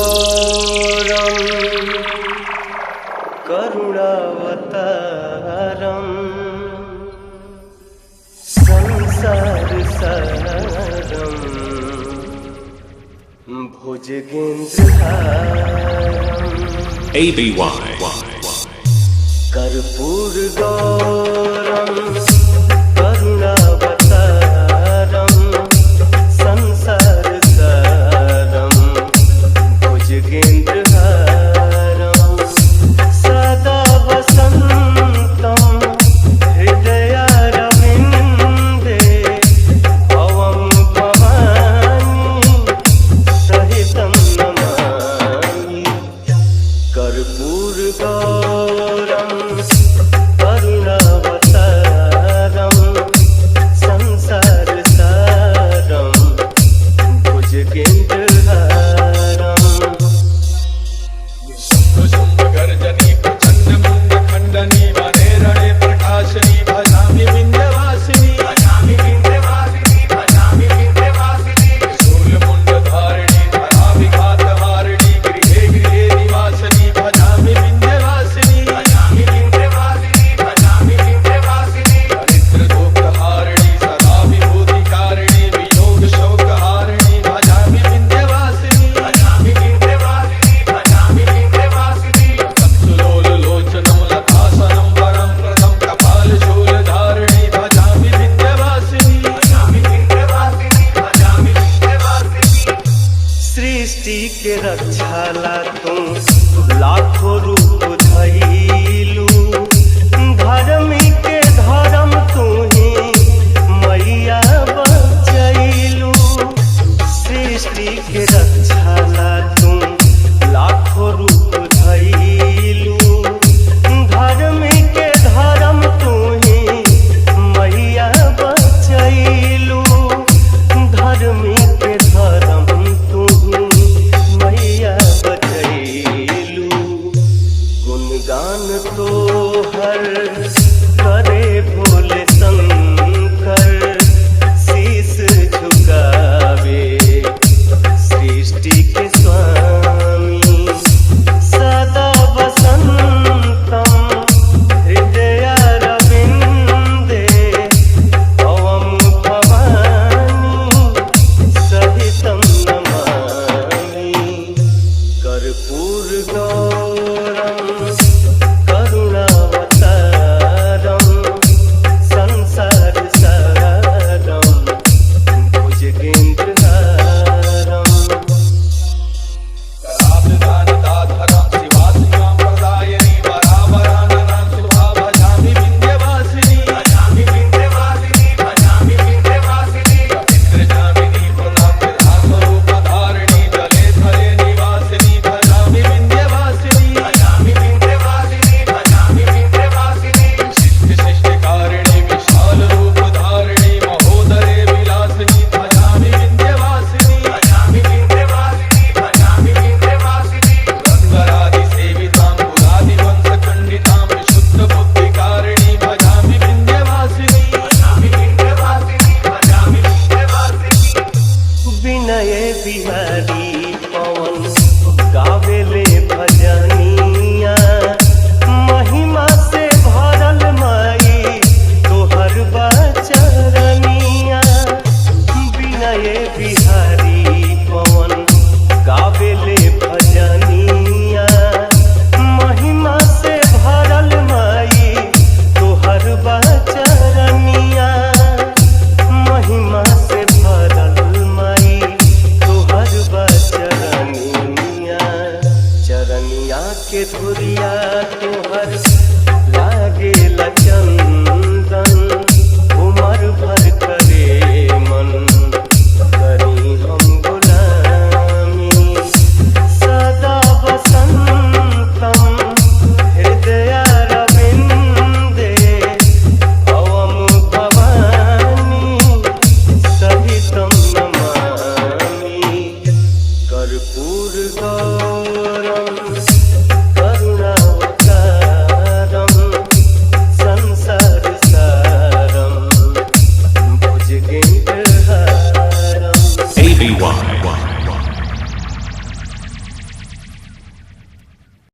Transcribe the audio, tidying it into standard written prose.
कर्पूरगौरं करुणावतारं संसारसारं भुजगेन्द्रहारम् ABY कर्पूरगौरं करुणावतारं संसारसारं भुजगेन्द्रहारं सदा वसन्तं हृदयारविन्दे भवं भवानी सहितं नमामि कर्पूरगौरं करुणावतारं संसारसारं भुजगेन्द्रहारम् गर्जनी प्रचंड मुंड खंडनी वने रणे प्रकाशनी भजामि विंध्यवासिनी भजामि विंध्यवासिनी भजामि विंध्यवासिनी शूल मुंड धारिणी धरा विघात हारिणी गृहे गृहे निवासिनी भजामि विंध्यवासिनी भजामि विंध्यवासिनी भजामि विंध्यवासिनी दरिद्र दुःख हारिणी सदा विभूति कारिणी वियोग शोक हारिणी भजामि विंध्यवासिनी भजामि विंध्यवासिनी भजामि विंध्यवासिनी लोल लोचनं लतासनं वरं प्रदं कपालशूलधारिणी भजामि विंध्यवासिनी भजामि विंध्यवासिनी भजामि विंध्यवासिनी सृष्टि के रक्षाला तुम लाखों रूप धइलू धर्मी के धर्म तू ही मैया बचैलू सृष्टि के रक्षाला तुम लाखों रूप धइलू धर्मी के धर्म तू ही मैया बचैलू धर्मी के धर्म तू ही मैया बचैलू गुणगान तो हर करे भोले शंकर शीस झुकावे सृष्टि के स्वामी सदा वसन्तं हृदयारविन्दे भवं भवानी सहितं नमामि कर्पूरगौरं करुणावतारं संसारसारं भुजगेन्द्रहारम् कराब्धदानदाधरं शिवासिकां प्रदायिनी वरावराननां शुभा भजामि विंध्यवासिनी भजामि विंध्यवासिनी भजामि विंध्यवासिनी इंद्रजामिनी प्रदां विधास्वरूपधारिणी जले थले निवासिनी भजामि विंध्यवासिनी भजामि विंध्यवासिनी भजामि विंध्यवासिनी शिष्ट शिष्टकारिणी विशाल रूपधारिणी महोदरे विलासिनी भजामि विंध्यवासिनी भजामि विंध्यवासिनी भजामि विंध्यवासिनी गंधरादि सेवितां पुरादि वंशखंडितां विशुद्ध बुद्धिकारिणी भजामि विंध्यवासिनी भजामि विंध्यवासिनी भजामि विंध्यवासिनी विनय बिहारी पवन गावेले भजनिया महिमा से भरल माई तोहर बचरनिया विनय बिहारी पवन गावेले भजनिया महिमा से भरल माई तोहर बचरनिया महिमा से भरल माई तोहर बचरनिया चरनिया के धुरिया तोहर लागेला चंदन उमर भर करे मन करी हम गुलामी सदा वसन्तं हृदयारविन्दे भवं भवानी सहितं नमामि कर्पूरगौरं